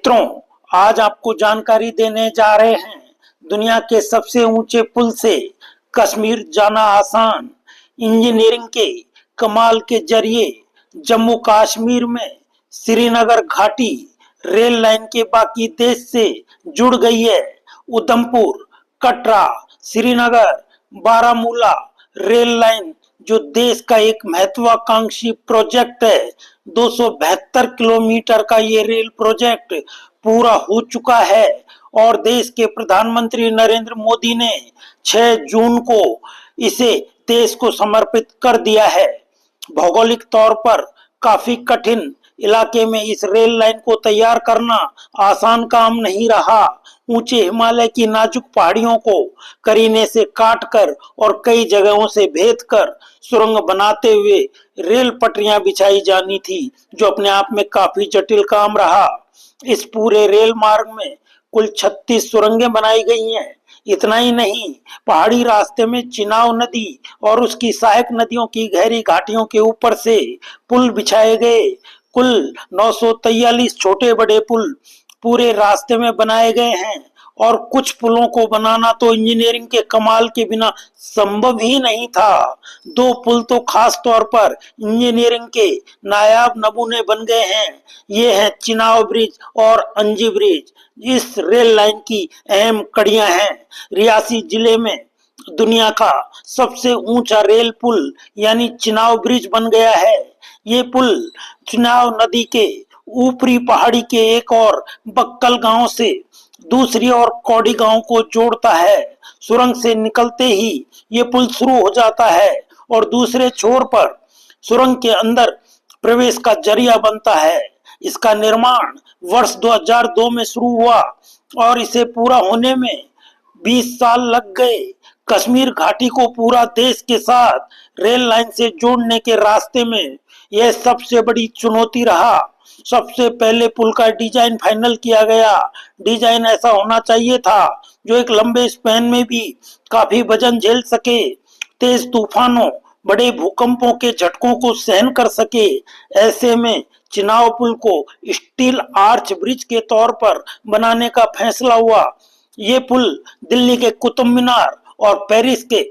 मित्रों, आज आपको जानकारी देने जा रहे हैं दुनिया के सबसे ऊंचे पुल से कश्मीर जाना आसान। इंजीनियरिंग के कमाल के जरिए जम्मू कश्मीर में श्रीनगर घाटी रेल लाइन के बाकी देश से जुड़ गई है। उधमपुर, कटरा, श्रीनगर, बारामूला रेल लाइन जो देश का एक महत्वाकांक्षी प्रोजेक्ट है। 272 किलोमीटर का ये रेल प्रोजेक्ट पूरा हो चुका है और देश के प्रधानमंत्री नरेंद्र मोदी ने 6 जून को इसे देश को समर्पित कर दिया है। भौगोलिक तौर पर काफी कठिन इलाके में इस रेल लाइन को तैयार करना आसान काम नहीं रहा। ऊंचे हिमालय की नाजुक पहाड़ियों को करीने से काटकर और कई जगहों से भेदकर सुरंग बनाते हुए रेल पटरियां बिछाई जानी थी, जो अपने आप में काफी जटिल काम रहा। इस पूरे रेल मार्ग में कुल 36 सुरंगें बनाई गई हैं। इतना ही नहीं, पहाड़ी रास्ते में चिनाव नदी और उसकी सहायक नदियों की गहरी घाटियों के ऊपर से पुल बिछाए गए। कुल 943 छोटे बड़े पुल पूरे रास्ते में बनाए गए हैं और कुछ पुलों को बनाना तो इंजीनियरिंग के कमाल के बिना संभव ही नहीं था। 2 पुल तो खास तौर पर इंजीनियरिंग के नायाब नमूने बन गए हैं। ये हैं चिनाव ब्रिज और अंजी ब्रिज। इस रेल लाइन की अहम कड़ियां हैं। रियासी जिले में दुनिया का सबसे ऊंचा रेल पुल यानी चिनाव ब्रिज बन गया है। ये पुल चिनाव नदी के ऊपरी पहाड़ी के एक और बक्कल गांव से दूसरी और कौड़ी गांव को जोड़ता है। सुरंग से निकलते ही ये पुल शुरू हो जाता है और दूसरे छोर पर सुरंग के अंदर प्रवेश का जरिया बनता है। इसका निर्माण वर्ष 2002 में शुरू हुआ और इसे पूरा होने में 20 साल लग गए। कश्मीर घाटी को पूरा देश के साथ रेल लाइन से जोड़ने के रास्ते में यह सबसे बड़ी चुनौती रहा। सबसे पहले पुल का डिजाइन फाइनल किया गया। डिजाइन ऐसा होना चाहिए था जो एक लंबे स्पैन में भी काफी वजन झेल सके, तेज तूफानों, बड़े भूकंपों के झटकों को सहन कर सके। ऐसे में चिनाव पुल को स्टील आर्च ब्रिज के तौर पर बनाने का फैसला हुआ। ये पुल दिल्ली के कुतुब मीनार और पेरिस के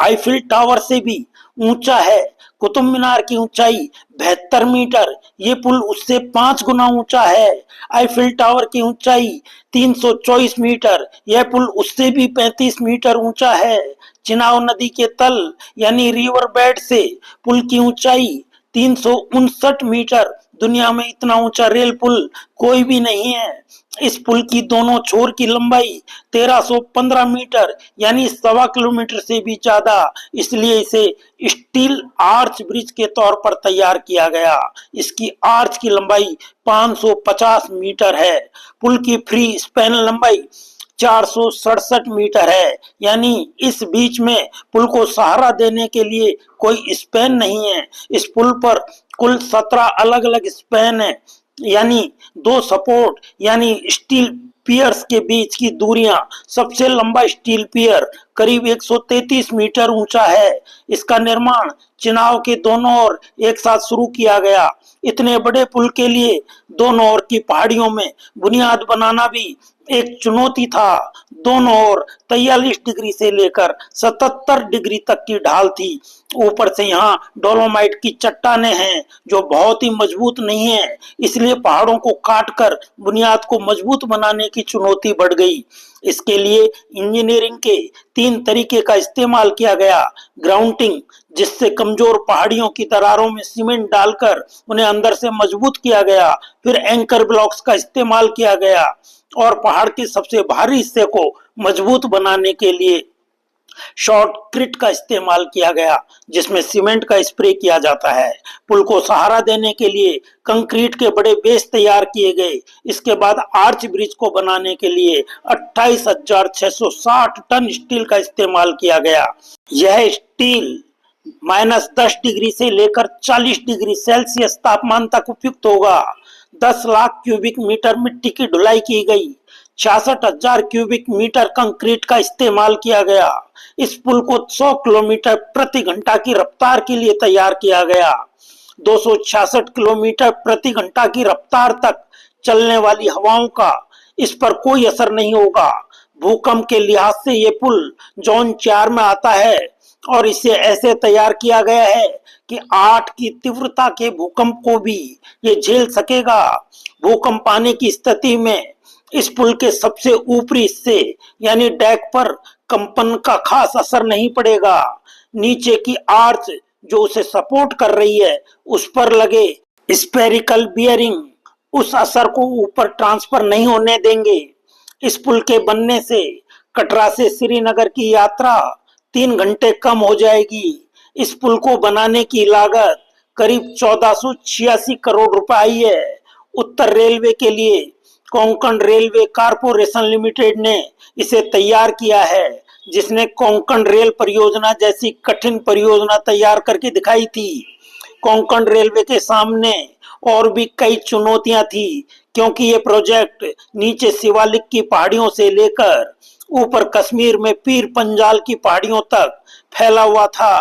आईफिल टावर से भी ऊंचा है। कुतुब मीनार की ऊंचाई 72 मीटर, ये पुल उससे 5 गुना ऊंचा है। आईफिल टावर की ऊंचाई 324 मीटर, यह पुल उससे भी 35 मीटर ऊंचा है। चिनाव नदी के तल यानी रिवर बेड से पुल की ऊंचाई 359 मीटर। दुनिया में इतना ऊंचा रेल पुल कोई भी नहीं है। इस पुल की दोनों छोर की लंबाई 1315 मीटर यानी 1.25 किलोमीटर से भी ज्यादा, इसलिए इसे स्टील आर्च ब्रिज के तौर पर तैयार किया गया। इसकी आर्च की लंबाई 550 मीटर है। पुल की फ्री स्पैन लंबाई 467 मीटर है, यानी इस बीच में पुल को सहारा देने के लिए कोई स्पैन नहीं है। इस पुल पर कुल 17 अलग अलग स्पैन है, यानी 2 सपोर्ट यानी स्टील पियर्स के बीच की दूरियां। सबसे लंबा स्टील पियर करीब 133 मीटर ऊंचा है। इसका निर्माण चिनाव के दोनों ओर एक साथ शुरू किया गया। इतने बड़े पुल के लिए दोनों ओर की पहाड़ियों में बुनियाद बनाना भी एक चुनौती था। दोनों ओर 43 डिग्री से लेकर 77 डिग्री तक की ढाल थी। ऊपर से यहाँ डोलोमाइट की चट्टानें हैं जो बहुत ही मजबूत नहीं है, इसलिए पहाड़ों को काटकर बुनियाद को मजबूत बनाने की चुनौती बढ़ गई। इसके लिए इंजीनियरिंग के 3 तरीके का इस्तेमाल किया गया। ग्राउंडिंग, जिससे कमजोर पहाड़ियों की दरारों में सीमेंट डालकर उन्हें अंदर से मजबूत किया गया। फिर एंकर ब्लॉक्स का इस्तेमाल किया गया और पहाड़ के सबसे भारी हिस्से को मजबूत बनाने के लिए शॉर्टक्रीट का इस्तेमाल किया गया, जिसमें सीमेंट का स्प्रे किया जाता है। पुल को सहारा देने के लिए कंक्रीट के बड़े बेस तैयार किए गए। इसके बाद आर्च ब्रिज को बनाने के लिए 28,660 टन स्टील का इस्तेमाल किया गया। यह स्टील -10 डिग्री से लेकर 40 डिग्री सेल्सियस तापमान तक उपयुक्त होगा। 10 लाख क्यूबिक मीटर मिट्टी की ढुलाई की गई। 66,000 क्यूबिक मीटर कंक्रीट का इस्तेमाल किया गया। इस पुल को 100 किलोमीटर प्रति घंटा की रफ्तार के लिए तैयार किया गया। 266 किलोमीटर प्रति घंटा की रफ्तार तक चलने वाली हवाओं का इस पर कोई असर नहीं होगा। भूकंप के लिहाज से ये पुल जोन 4 में आता है और इसे ऐसे तैयार किया गया है कि 8 की तीव्रता के भूकंप को भी ये झेल सकेगा। भूकंप आने की स्थिति में इस पुल के सबसे ऊपरी हिस्से यानी डेक पर कंपन का खास असर नहीं पड़ेगा। नीचे की आर्च जो उसे सपोर्ट कर रही है उस पर लगे स्पेरिकल बियरिंग उस असर को ऊपर ट्रांसफर नहीं होने देंगे। इस पुल के बनने से कटरा से श्रीनगर की यात्रा 3 घंटे कम हो जाएगी। इस पुल को बनाने की लागत करीब 1486 करोड़ रुपए आई है। उत्तर रेलवे के लिए कोंकण रेलवे कारपोरेशन लिमिटेड ने इसे तैयार किया है, जिसने कोंकण रेल परियोजना जैसी कठिन परियोजना तैयार करके दिखाई थी। कोंकण रेलवे के सामने और भी कई चुनौतियां थी, क्योंकि ये प्रोजेक्ट नीचे शिवालिक की पहाड़ियों से लेकर ऊपर कश्मीर में पीर पंजाल की पहाड़ियों तक फैला हुआ था।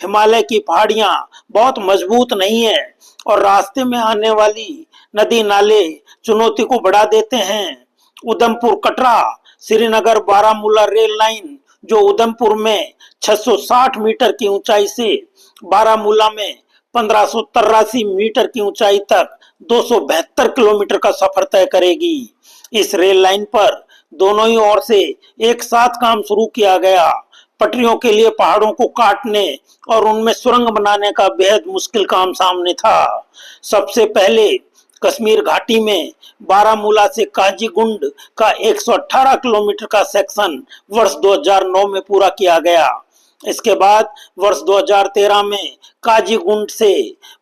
हिमालय की पहाड़ियां बहुत मजबूत नहीं है और रास्ते में आने वाली नदी नाले चुनौती को बढ़ा देते हैं। उधमपुर कटरा श्रीनगर बारामूला रेल लाइन जो उधमपुर में 660 मीटर की ऊंचाई से बारामूला में 1583 मीटर की ऊंचाई तक 272 किलोमीटर का सफर तय करेगी। इस रेल लाइन पर दोनों ही ओर से एक साथ काम शुरू किया गया। पटरियों के लिए पहाड़ों को काटने और उनमें सुरंग बनाने का बेहद मुश्किल काम सामने था। सबसे पहले कश्मीर घाटी में बारामूला से काजीगुंड का 118 किलोमीटर का सेक्शन वर्ष 2009 में पूरा किया गया। इसके बाद वर्ष 2013 में काजीगुंड से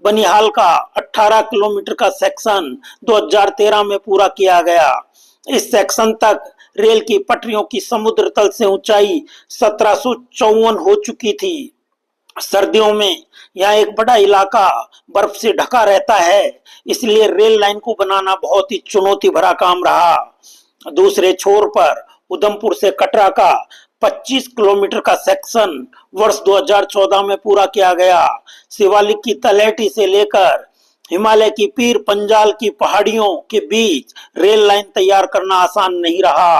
बनिहाल का 18 किलोमीटर का सेक्शन 2013 में पूरा किया गया। इस सेक्शन तक रेल की पटरियों की समुद्र तल से ऊंचाई 1754 हो चुकी थी। सर्दियों में यहाँ एक बड़ा इलाका बर्फ से ढका रहता है, इसलिए रेल लाइन को बनाना बहुत ही चुनौती भरा काम रहा। दूसरे छोर पर उधमपुर से कटरा का 25 किलोमीटर का सेक्शन वर्ष 2014 में पूरा किया गया। शिवालिक की तलहटी से लेकर हिमालय की पीर पंजाल की पहाड़ियों के बीच रेल लाइन तैयार करना आसान नहीं रहा।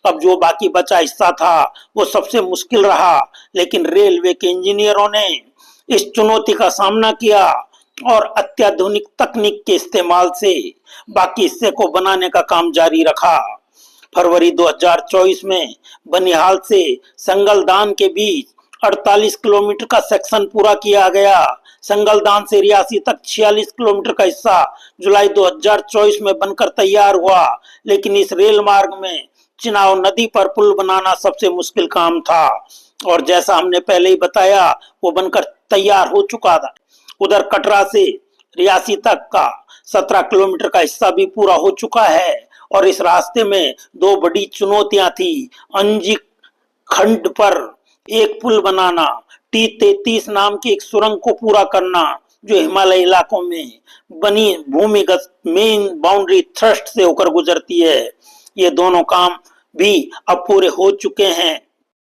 अब जो बाकी बचा हिस्सा था वो सबसे मुश्किल रहा, लेकिन रेलवे के इंजीनियरों ने इस चुनौती का सामना किया और अत्याधुनिक तकनीक के इस्तेमाल से बाकी हिस्से को बनाने का काम जारी रखा। फरवरी 2024 में बनिहाल से संगलदान के बीच 48 किलोमीटर का सेक्शन पूरा किया गया। संगलदान से रियासी तक 46 किलोमीटर का हिस्सा जुलाई 2024 में बनकर तैयार हुआ, लेकिन इस रेल मार्ग में चिनाव नदी पर पुल बनाना सबसे मुश्किल काम था और जैसा हमने पहले ही बताया वो बनकर तैयार हो चुका था। उधर कटरा से रियासी तक का 17 किलोमीटर का हिस्सा भी पूरा हो चुका है और इस रास्ते में दो बड़ी चुनौतियां थी। अंजी खंड पर एक पुल बनाना, T33 नाम की एक सुरंग को पूरा करना जो हिमालय इलाकों में बनी भूमिगत मेन बाउंड्री थ्रस्ट से होकर गुजरती है। ये दोनों काम भी अब पूरे हो चुके हैं।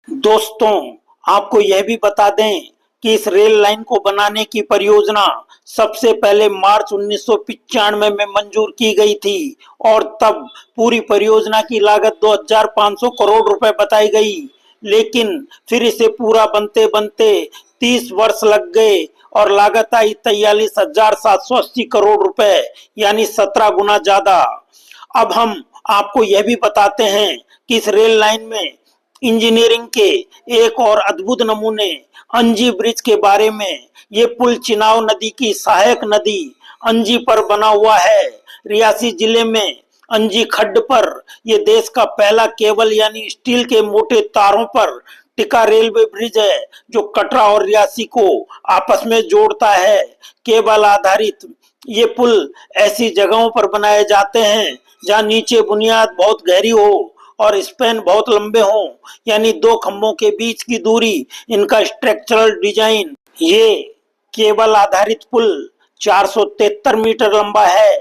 दोस्तों, आपको यह भी बता दें कि इस रेल लाइन को बनाने की परियोजना सबसे पहले मार्च 1995 में मंजूर की गई थी और तब पूरी परियोजना की लागत 2500 करोड़ रुपए बताई गई, लेकिन फिर इसे पूरा बनते बनते 30 वर्ष लग गए और लागत आई 43,780 करोड़ रुपए, यानी 17 गुना ज्यादा। अब हम आपको यह भी बताते हैं कि इस रेल लाइन में इंजीनियरिंग के एक और अद्भुत नमूने अंजी ब्रिज के बारे में। ये पुल चिनाव नदी की सहायक नदी अंजी पर बना हुआ है। रियासी जिले में अंजी खड्ड पर यह देश का पहला केबल यानी स्टील के मोटे तारों पर टिका रेलवे ब्रिज है जो कटरा और रियासी को आपस में जोड़ता है। केबल आधारित ये पुल ऐसी जगहों पर बनाए जाते हैं जहां नीचे बुनियाद बहुत गहरी हो और स्पैन बहुत लंबे हों, यानी दो खंभों के बीच की दूरी। इनका स्ट्रक्चरल डिजाइन, ये केबल आधारित पुल 473 मीटर लंबा है।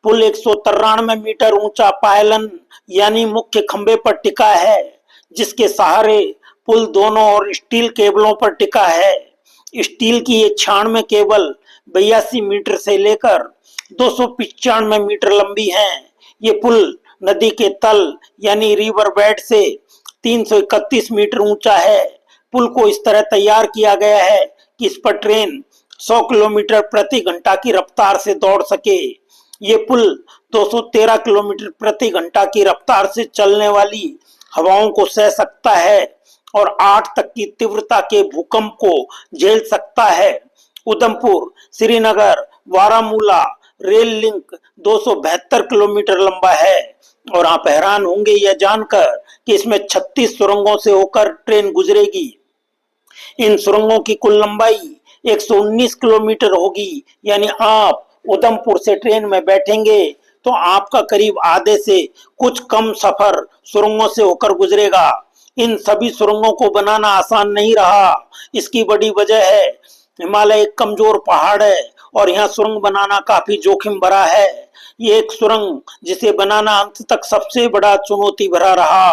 पुल 193 मीटर ऊंचा पायलन यानी मुख्य खंभे पर टिका है, जिसके सहारे पुल दोनों ओर स्टील केबलों पर टिका है। स्टील की ये 96 केबल 82 मीटर से लेकर 295 मीटर लंबी हैं। ये पुल नदी के तल यानी रिवर बेड से 331 मीटर ऊंचा है। पुल को इस तरह तैयार किया गया है कि इस पर ट्रेन 100 किलोमीटर प्रति घंटा की रफ्तार से दौड़ सके। ये पुल 213 किलोमीटर प्रति घंटा की रफ्तार से चलने वाली हवाओं को सह सकता है और 8 तक की तीव्रता के भूकंप को झेल सकता है। Udhampur Srinagar Baramulla rail link 272 kilometre लंबा है और आप हैरान होंगे यह जानकर कि इसमें 36 सुरंगों से होकर ट्रेन गुजरेगी। इन सुरंगों की कुल लंबाई 119 किलोमीटर होगी, यानी आप उधमपुर से ट्रेन में बैठेंगे तो आपका करीब आधे से कुछ कम सफर सुरंगों से होकर गुजरेगा। इन सभी सुरंगों को बनाना आसान नहीं रहा। इसकी बड़ी वजह है हिमालय एक कमजोर पहाड़ है और यहाँ सुरंग बनाना काफी जोखिम भरा है। ये एक सुरंग जिसे बनाना अंत तक सबसे बड़ा चुनौती भरा रहा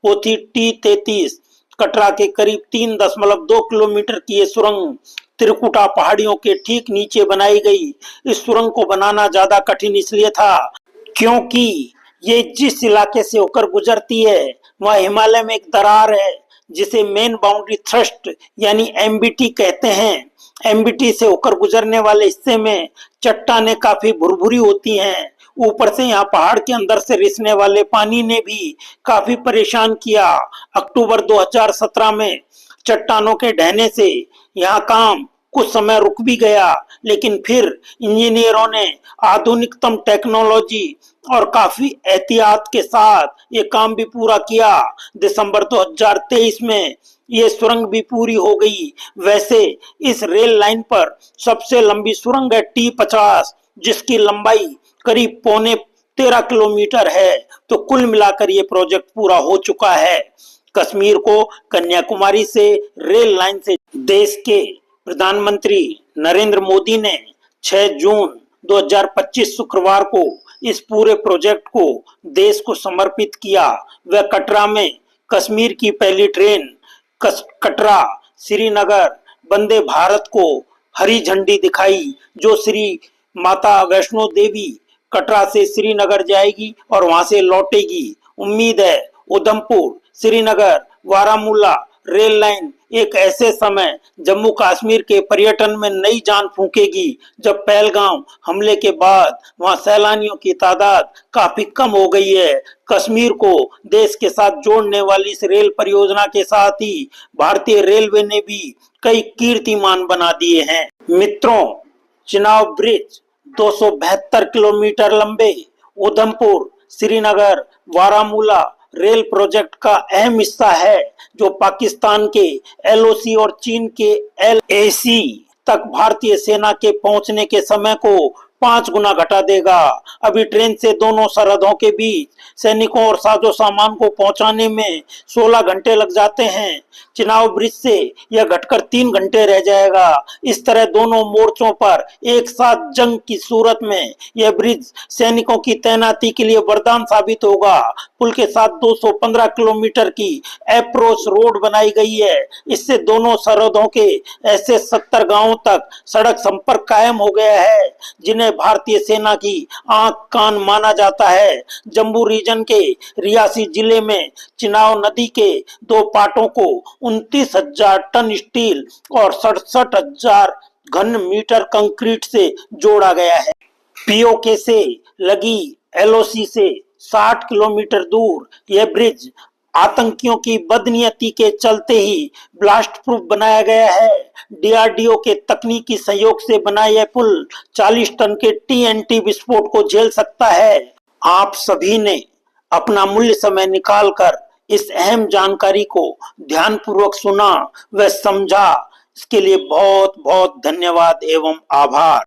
वो थी T33। कटरा के करीब 3.2 किलोमीटर की ये सुरंग त्रिकुटा पहाड़ियों के ठीक नीचे बनाई गई। इस सुरंग को बनाना ज्यादा कठिन इसलिए था क्योंकि ये जिस इलाके से होकर गुजरती है वह हिमालय में एक दरार है जिसे मेन बाउंड्री थ्रस्ट यानी MBT कहते हैं। MBT से होकर गुजरने वाले हिस्से में चट्टानें काफी भुरभुरी होती हैं। ऊपर से यहाँ पहाड़ के अंदर से रिसने वाले पानी ने भी काफी परेशान किया। अक्टूबर 2017 में चट्टानों के ढहने से यहाँ काम कुछ समय रुक भी गया, लेकिन फिर इंजीनियरों ने आधुनिकतम टेक्नोलॉजी और काफी एहतियात के साथ ये काम भी पूरा किया। दिसंबर 2023 में ये सुरंग भी पूरी हो गई। वैसे इस रेल लाइन पर सबसे लंबी सुरंग है T50 जिसकी लंबाई करीब 13.5 किलोमीटर है। तो कुल मिलाकर ये प्रोजेक्ट पूरा हो चुका है। कश्मीर को कन्याकुमारी से रेल लाइन से देश के प्रधानमंत्री नरेंद्र मोदी ने 6 जून 2025 शुक्रवार को इस पूरे प्रोजेक्ट को देश को समर्पित किया। वह कटरा में कश्मीर की पहली ट्रेन कटरा श्रीनगर वंदे भारत को हरी झंडी दिखाई जो श्री माता वैष्णो देवी कटरा से श्रीनगर जाएगी और वहां से लौटेगी। उम्मीद है उधमपुर श्रीनगर बारामूला रेल लाइन एक ऐसे समय जम्मू कश्मीर के पर्यटन में नई जान फूंकेगी जब पहलगाम हमले के बाद वहां सैलानियों की तादाद काफी कम हो गई है। कश्मीर को देश के साथ जोड़ने वाली इस रेल परियोजना के साथ ही भारतीय रेलवे ने भी कई कीर्तिमान बना दिए हैं। मित्रों, चिनाब ब्रिज 272 किलोमीटर लंबे उधमपुर श्रीनगर बारामूला रेल प्रोजेक्ट का अहम हिस्सा है जो पाकिस्तान के LOC और चीन के LAC तक भारतीय सेना के पहुंचने के समय को 5 गुना घटा देगा। अभी ट्रेन से दोनों सरहदों के बीच सैनिकों और साजो सामान को पहुंचाने में 16 घंटे लग जाते हैं। चिनाब ब्रिज से यह घटकर 3 घंटे रह जाएगा। इस तरह दोनों मोर्चों पर एक साथ जंग की सूरत में यह ब्रिज सैनिकों की तैनाती के लिए वरदान साबित होगा। पुल के साथ 215 किलोमीटर की अप्रोच रोड बनाई गई है। इससे दोनों सरहदों के ऐसे 70 गांवों तक सड़क संपर्क कायम हो गया है जिन्हें भारतीय सेना की आंख कान माना जाता है। जम्मू रीजन के रियासी जिले में चिनाब नदी के 2 पाटों को 29,000 टन स्टील और 67,000 घन मीटर कंक्रीट से जोड़ा गया है। POK से लगी LOC से 60 किलोमीटर दूर यह ब्रिज आतंकियों की बदनीयती के चलते ही ब्लास्ट प्रूफ बनाया गया है। DRDO के तकनीकी सहयोग से बना यह पुल 40 टन के TNT विस्फोट को झेल सकता है। आप सभी ने अपना मूल्य समय निकालकर इस अहम जानकारी को ध्यानपूर्वक सुना व समझा। इसके लिए बहुत बहुत धन्यवाद एवं आभार।